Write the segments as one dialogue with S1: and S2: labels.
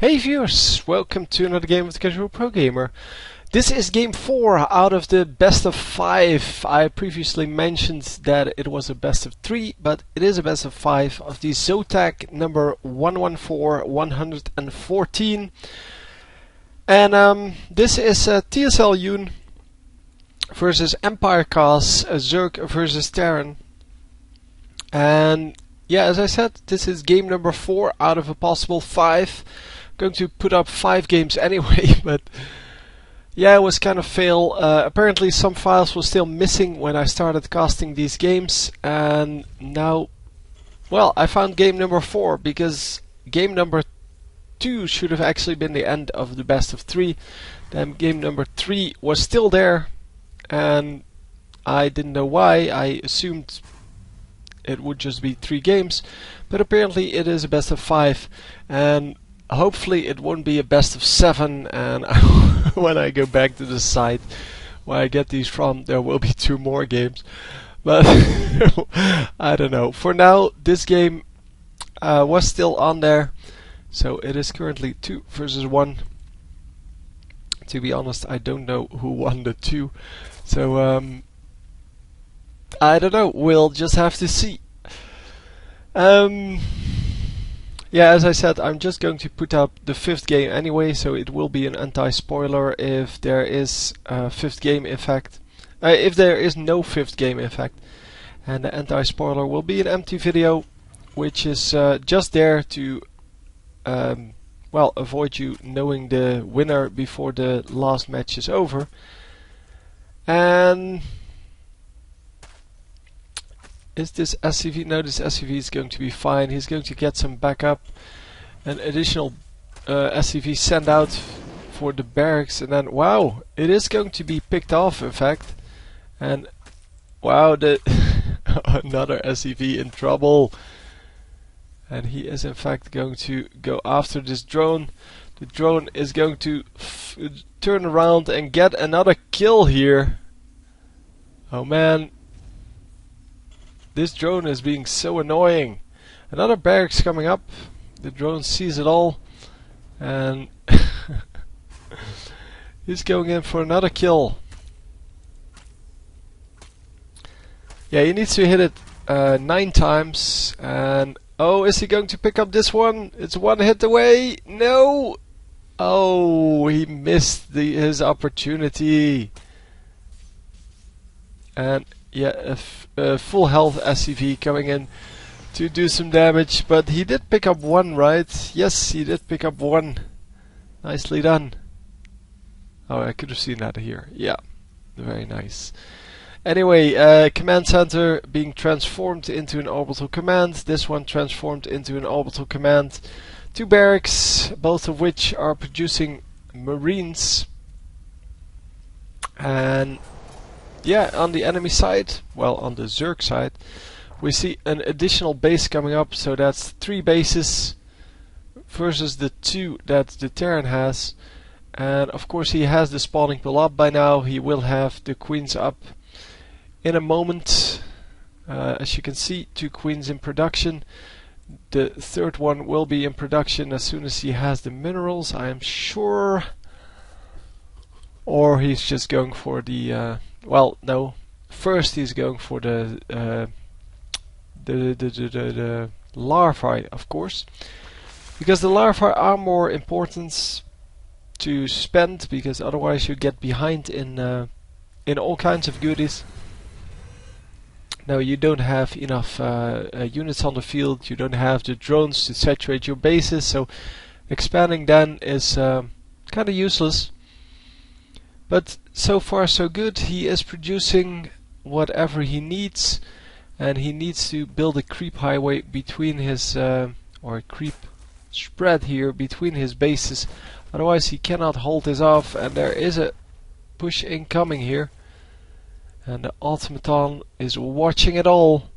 S1: Hey viewers, welcome to another game of the Casual Pro Gamer. This is game 4 out of the best of 5. I previously mentioned that it was a best of 3, but it is a best of 5 of the Zotac number 114. And this is TSLHyuN versus EmpireKas, Zerg versus Terran. And yeah, as I said, this is game number 4 out of a possible 5. Going to put up 5 games anyway, but yeah, it was kind of fail. Apparently some files were still missing when I started casting these games, and now, well, I found game number 4 because game number 2 should have actually been the end of the best of 3. Then game number 3 was still there, and I didn't know why. I assumed it would just be 3 games, but apparently it is a best of 5, and hopefully it won't be a best of 7, and when I go back to the site where I get these from, there will be 2 more games. But I don't know. For now, this game was still on there, so it is currently 2 versus 1. To be honest, I don't know who won the 2, so I don't know. We'll just have to see. Yeah, as I said, I'm just going to put up the 5th game anyway, so it will be an anti-spoiler if there is a 5th game effect. If there is no 5th game effect. And the anti-spoiler will be an empty video, which is just there to well, avoid you knowing the winner before the last match is over. And is this SCV? No, this SCV is going to be fine. He's going to get some backup. An additional SCV sent out for the barracks, and then wow, it is going to be picked off, in fact. And wow, the another SCV in trouble. And he is in fact going to go after this drone. The drone is going to turn around and get another kill here. Oh man. This drone is being so annoying. Another barracks coming up. The drone sees it all, and he's going in for another kill. Yeah, he needs to hit it 9 times, and oh, is he going to pick up this one? It's 1 hit away. No! Oh, he missed his opportunity. And yeah, a full health SCV coming in to do some damage, but he did pick up 1, right? Yes, he did pick up 1. Nicely done. Oh, I could have seen that here. Yeah, very nice. Anyway, command center being transformed into an orbital command. This one transformed into an orbital command. 2 barracks, both of which are producing marines. And yeah, on the enemy side, well, on the Zerg side, we see an additional base coming up, so that's 3 bases versus the 2 that the Terran has. And of course he has the spawning pool up by now. He will have the queens up in a moment. As you can see, 2 queens in production. The 3rd one will be in production as soon as he has the minerals, I am sure. Or he's just going for the well, no. First, he's going for the larvae, of course, because the larvae are more important to spend, because otherwise you get behind in all kinds of goodies. Now, you don't have enough units on the field. You don't have the drones to saturate your bases, so expanding then is kind of useless. But so far so good. He is producing whatever he needs, and he needs to build a creep highway between his or a creep spread here between his bases, otherwise he cannot hold this off. And there is a push incoming here, and the automaton is watching it all.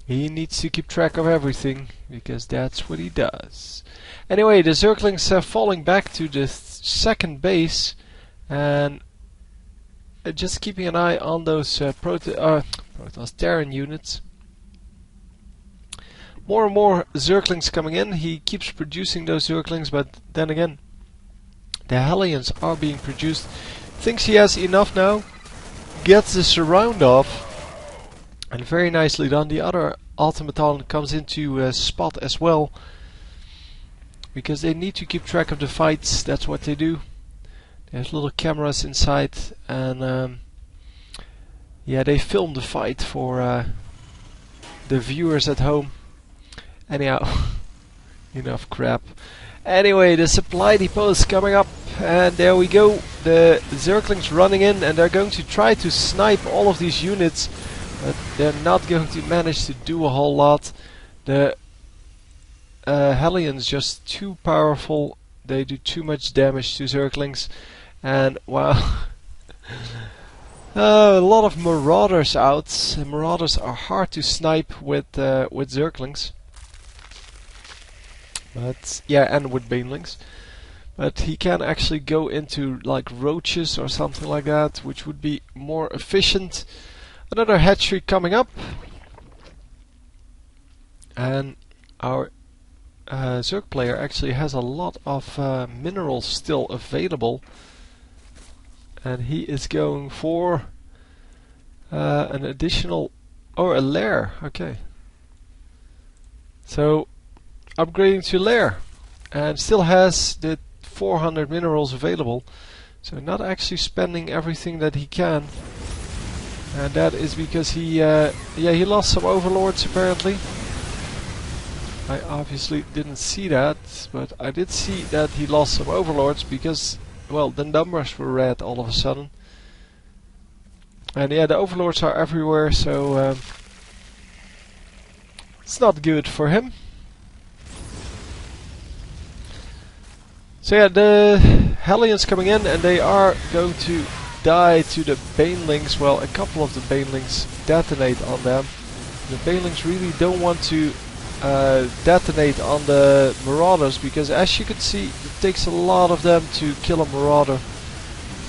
S1: He needs to keep track of everything, because that's what he does. Anyway, the Zerglings are falling back to the 2nd base, and just keeping an eye on those Terran units. more and more Zerglings coming in. He keeps producing those Zerglings, but then again, the Hellions are being produced. Thinks he has enough now. Gets the surround off. And very nicely done. The other automaton comes into spot as well. Because they need to keep track of the fights. That's what they do. There's little cameras inside. And yeah, they film the fight for the viewers at home. Anyhow, enough crap. Anyway, the supply depot is coming up, and there we go. The Zerglings running in, and they're going to try to snipe all of these units, but they're not going to manage to do a whole lot. The Hellions just too powerful. They do too much damage to Zerglings, and wow. A lot of Marauders out. And Marauders are hard to snipe with Zerglings. But yeah, and with Banelings. But he can actually go into like roaches or something like that, which would be more efficient. Another hatchery coming up. And our Zerg player actually has a lot of minerals still available. And he is going for an additional... oh, a lair, okay. So, upgrading to lair. And still has the 400 minerals available. So not actually spending everything that he can. And that is because he lost some overlords apparently. I obviously didn't see that, but I did see that he lost some overlords because, well, the numbers were red all of a sudden. And yeah, the overlords are everywhere, so it's not good for him. So yeah, the Hellions coming in, and they are going to die to the Banelings. Well, a couple of the Banelings detonate on them. The Banelings really don't want to detonate on the Marauders, because as you can see, it takes a lot of them to kill a Marauder.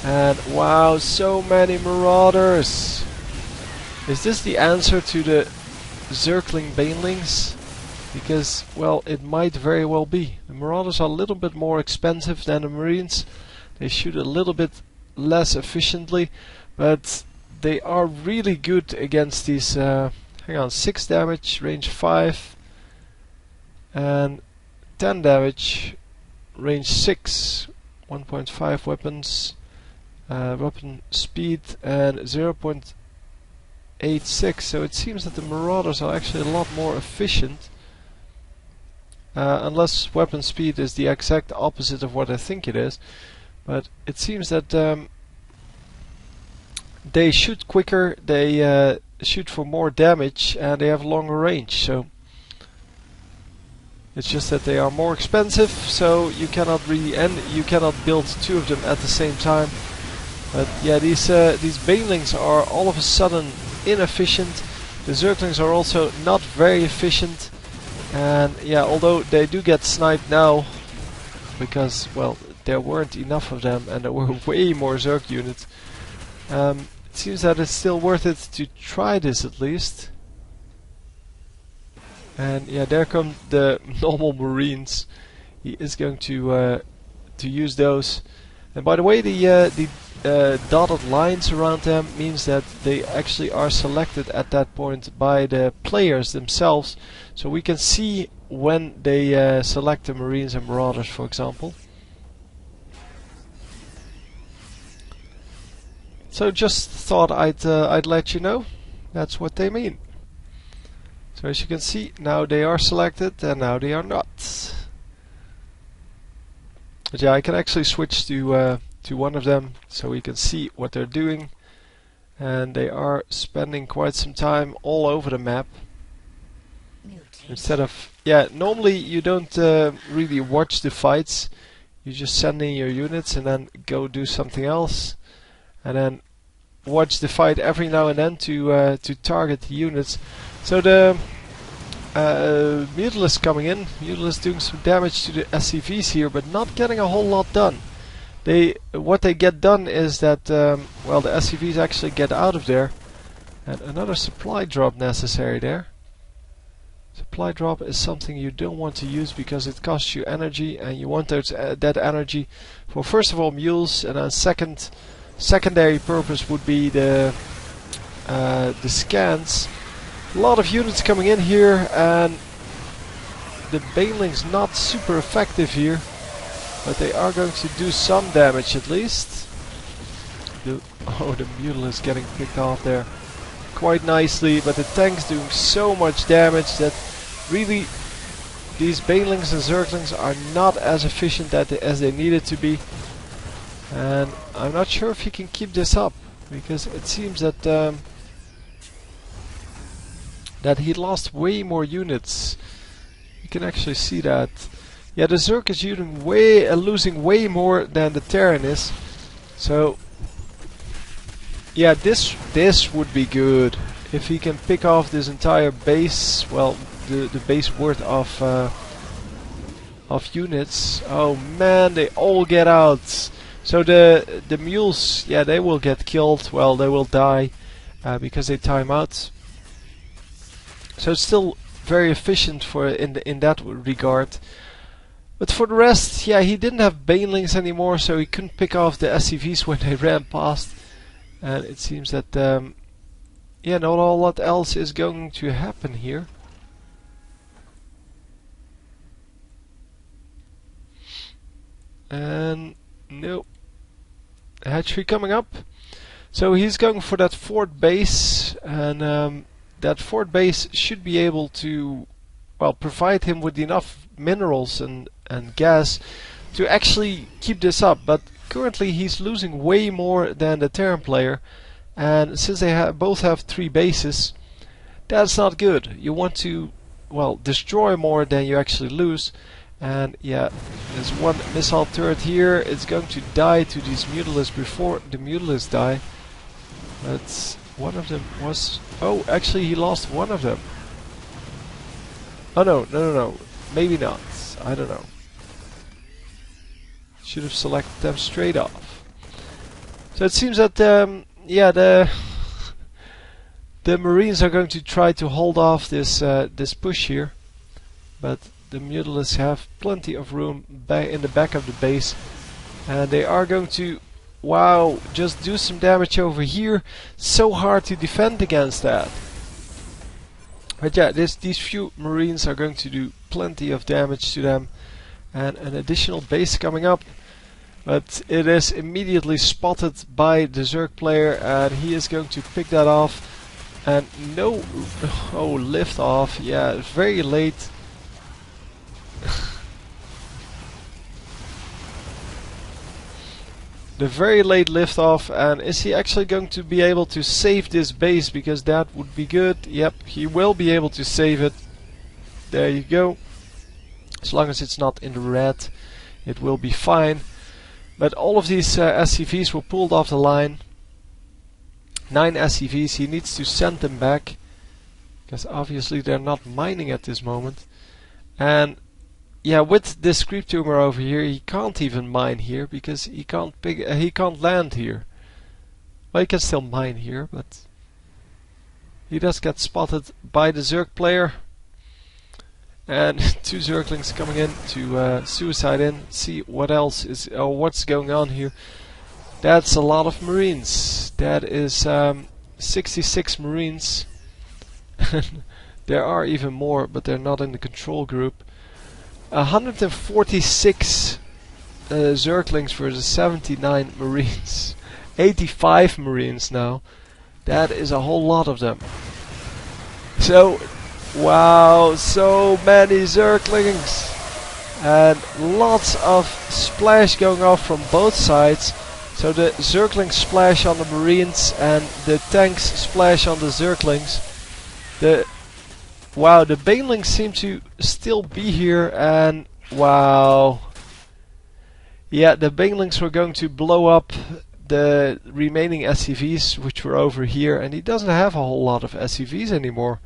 S1: And wow, so many Marauders! Is this the answer to the Zergling Banelings? Because, well, it might very well be. The Marauders are a little bit more expensive than the Marines. They shoot a little bit less efficiently, but they are really good against these. Hang on, 6 damage, range 5, and 10 damage, range 6. 1.5 weapons, weapon speed, and 0.86. So it seems that the Marauders are actually a lot more efficient. Unless weapon speed is the exact opposite of what I think it is. But it seems that they shoot quicker, they shoot for more damage, and they have longer range. So it's just that they are more expensive, so you cannot really, and you cannot build 2 of them at the same time. But yeah, these Banelings are all of a sudden inefficient. The Zerglings are also not very efficient. And yeah, although they do get sniped now, because, well, there weren't enough of them and there were way more Zerg units, it seems that it's still worth it to try this at least. And yeah, there come the normal Marines. He is going to use those. And by the way, the dotted lines around them means that they actually are selected at that point by the players themselves. So we can see when they select the Marines and Marauders, for example. So just thought I'd let you know. That's what they mean. So as you can see, now they are selected and now they are not. But yeah, I can actually switch to one of them so we can see what they're doing. And they are spending quite some time all over the map. Instead of, yeah, normally you don't really watch the fights. You just send in your units and then go do something else. And then watch the fight every now and then to target the units. So the Mutalisk coming in. Mutalisk doing some damage to the SCVs here, but not getting a whole lot done. What they get done is that, well, the SCVs actually get out of there. And another supply drop necessary there. Supply drop is something you don't want to use because it costs you energy, and you want those, that energy for, first of all, mules, and then secondary purpose would be the scans. A lot of units coming in here, and the baneling's not super effective here, but they are going to do some damage at least. The mule is getting picked off there quite nicely, but the tank's doing so much damage that really these banelings and zerglings are not as efficient as they needed to be. And I'm not sure if he can keep this up, because it seems that that he lost way more units. You can actually see that. Yeah, the Zerg is losing way more than the Terran is. So yeah, this would be good if he can pick off this entire base. Well, the base worth of units. Oh man, they all get out. So the mules, yeah, they will get killed. Well, they will die because they time out. So it's still very efficient for in that regard. But for the rest, yeah, he didn't have banelings anymore, so he couldn't pick off the SCVs when they ran past. And it seems that yeah, not a lot else is going to happen here. And no hatchery coming up. So he's going for that fort base, and that fort base should be able to, well, provide him with enough minerals and gas to actually keep this up. But currently he's losing way more than the Terran player, and since they both have 3 bases, that's not good. You want to, well, destroy more than you actually lose. And yeah, there's one missile turret here. It's going to die to these mutalisks before the mutalisks die. But one of them was... oh, actually he lost one of them. Oh no. Maybe not. I don't know. Should have selected them straight off. So it seems that yeah, the Marines are going to try to hold off this this push here, but the mutalisks have plenty of room in the back of the base, and they are going to, wow, just do some damage over here. So hard to defend against that. But yeah, these few Marines are going to do plenty of damage to them, and an additional base coming up. But it is immediately spotted by the Zerg player, and he is going to pick that off. And no, oh, lift off. Yeah, very late. The very late lift off. And is he actually going to be able to save this base? Because that would be good. Yep, he will be able to save it. There you go. As long as it's not in the red, it will be fine. But all of these SCVs were pulled off the line. 9 SCVs, he needs to send them back, because obviously they're not mining at this moment. And yeah, with this creep tumor over here, he can't even mine here, because he can't land here. Well, he can still mine here, but he does get spotted by the Zerg player. And 2 Zerglings coming in to suicide in, see what else is, or what's going on here. That's a lot of Marines. That is 66 Marines. There are even more, but they're not in the control group. 146 Zerglings versus 79 Marines. 85 Marines now. That is a whole lot of them. So, wow, so many Zerglings. And lots of splash going off from both sides. So the Zerglings splash on the Marines and the tanks splash on the Zerglings. Wow, the banelings seem to still be here, and wow. Yeah, the banelings were going to blow up the remaining SCVs, which were over here, and he doesn't have a whole lot of SCVs anymore.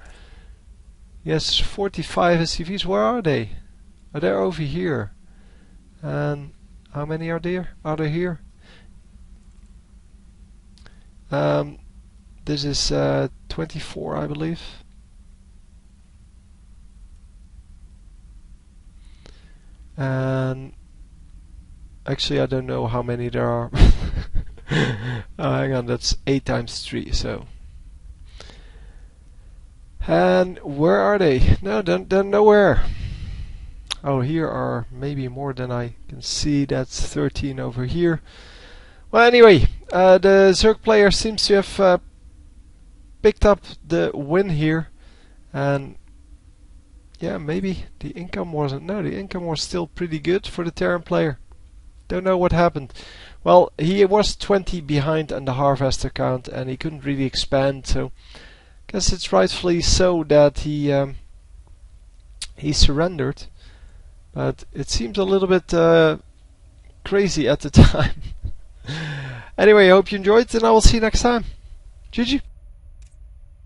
S1: Yes, 45 SCVs. Where are they? Oh, they're over here. And how many are there? Are they here? This is 24, I believe. And actually I don't know how many there are. Hang on, that's 8 times 3, so. And where are they? No, they're nowhere. Oh, here are maybe more than I can see. That's 13 over here. Well, anyway, the Zerg player seems to have picked up the win here. And yeah, maybe the income wasn't. No, the income was still pretty good for the Terran player. Don't know what happened. Well, he was 20 behind on the harvester count and he couldn't really expand, so guess it's rightfully so that he surrendered. But it seems a little bit crazy at the time. Anyway, I hope you enjoyed and I will see you next time. GG.